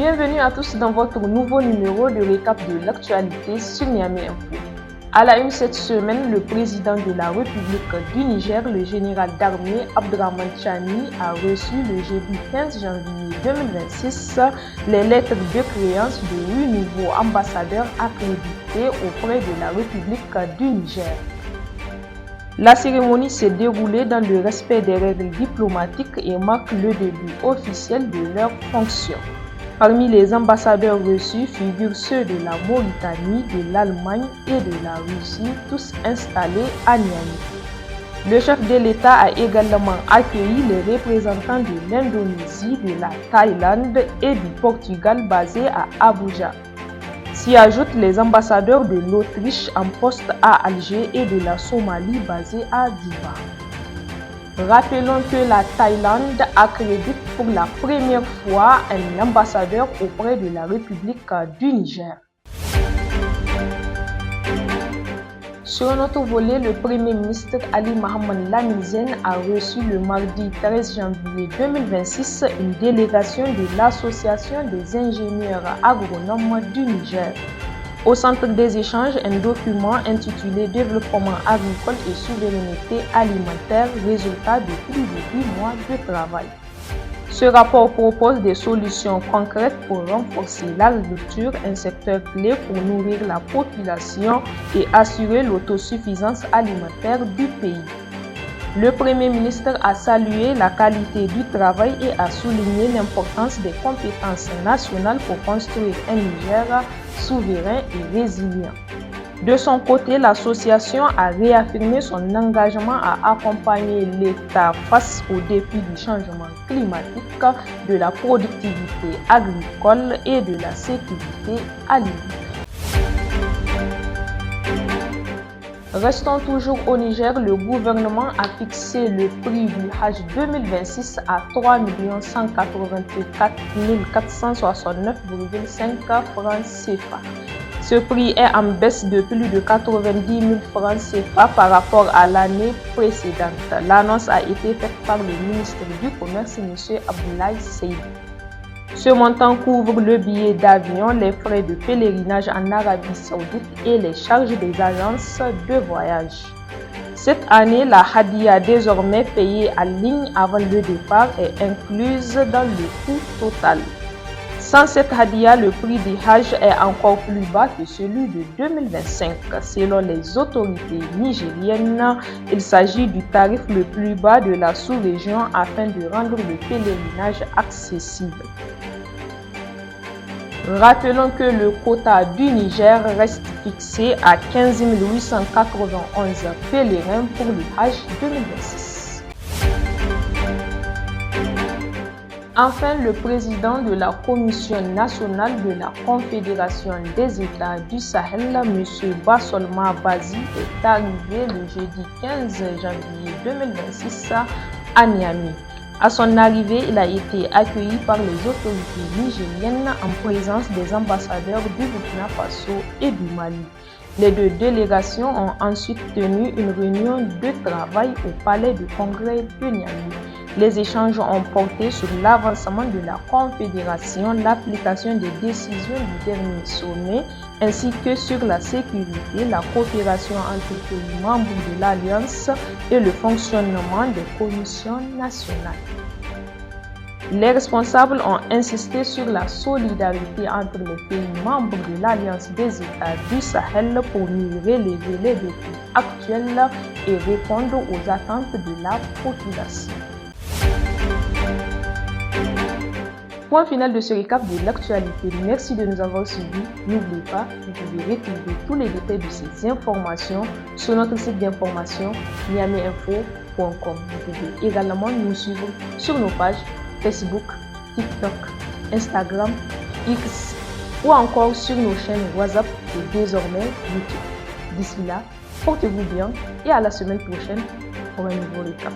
Bienvenue à tous dans votre nouveau numéro de récap de l'actualité sur Niamey Info. À la une cette semaine, le président de la République du Niger, le général d'armée Abdrahmane Tchani, a reçu le jeudi 15 janvier 2026 les lettres de créance de 8 nouveaux ambassadeurs accrédités auprès de la République du Niger. La cérémonie s'est déroulée dans le respect des règles diplomatiques et marque le début officiel de leurs fonctions. Parmi les ambassadeurs reçus figurent ceux de la Mauritanie, de l'Allemagne et de la Russie, tous installés à Niamey. Le chef de l'État a également accueilli les représentants de l'Indonésie, de la Thaïlande et du Portugal basés à Abuja. S'y ajoutent les ambassadeurs de l'Autriche en poste à Alger et de la Somalie basée à Dubaï. Rappelons que la Thaïlande accrédite pour la première fois un ambassadeur auprès de la République du Niger. Sur notre volet, le Premier ministre Ali Mohamed Lamine Zaine a reçu le mardi 13 janvier 2026 une délégation de l'Association des ingénieurs agronomes du Niger. Au centre des échanges, un document intitulé « Développement agricole et souveraineté alimentaire, résultat de plus de 8 mois de travail ». Ce rapport propose des solutions concrètes pour renforcer l'agriculture, un secteur clé pour nourrir la population et assurer l'autosuffisance alimentaire du pays. Le Premier ministre a salué la qualité du travail et a souligné l'importance des compétences nationales pour construire un Niger souverain et résilient. De son côté, l'association a réaffirmé son engagement à accompagner l'État face aux défis du changement climatique, de la productivité agricole et de la sécurité alimentaire. Restons toujours au Niger, le gouvernement a fixé le prix du Hajj 2026 à 3 184 469,5 francs CFA. Ce prix est en baisse de plus de 90 000 francs CFA par rapport à l'année précédente. L'annonce a été faite par le ministre du Commerce, M. Abdoulaye Seydou. Ce montant couvre le billet d'avion, les frais de pèlerinage en Arabie Saoudite et les charges des agences de voyage. Cette année, la Hadiya, désormais payée en ligne avant le départ, est incluse dans le coût total. Sans cette Hadiya, le prix du Hajj est encore plus bas que celui de 2025. Selon les autorités nigériennes, il s'agit du tarif le plus bas de la sous-région afin de rendre le pèlerinage accessible. Rappelons que le quota du Niger reste fixé à 15 891 pèlerins pour le Hajj 2026. Enfin, le président de la Commission nationale de la Confédération des États du Sahel, M. Bassolma Bazi, est arrivé le jeudi 15 janvier 2026 à Niamey. À son arrivée, il a été accueilli par les autorités nigériennes en présence des ambassadeurs du Burkina Faso et du Mali. Les deux délégations ont ensuite tenu une réunion de travail au palais du congrès de Niamey. Les échanges ont porté sur l'avancement de la Confédération, l'application des décisions du dernier sommet, ainsi que sur la sécurité, la coopération entre les pays membres de l'Alliance et le fonctionnement des commissions nationales. Les responsables ont insisté sur la solidarité entre les pays membres de l'Alliance des États du Sahel pour mieux relever les défis actuels et répondre aux attentes de la population. Point final de ce récap de l'actualité. Merci de nous avoir suivis. N'oubliez pas, vous pouvez retrouver tous les détails de ces informations sur notre site d'information niameyinfo.com. Vous pouvez également nous suivre sur nos pages Facebook, TikTok, Instagram, X ou encore sur nos chaînes WhatsApp et désormais YouTube. D'ici là, portez-vous bien et à la semaine prochaine pour un nouveau récap.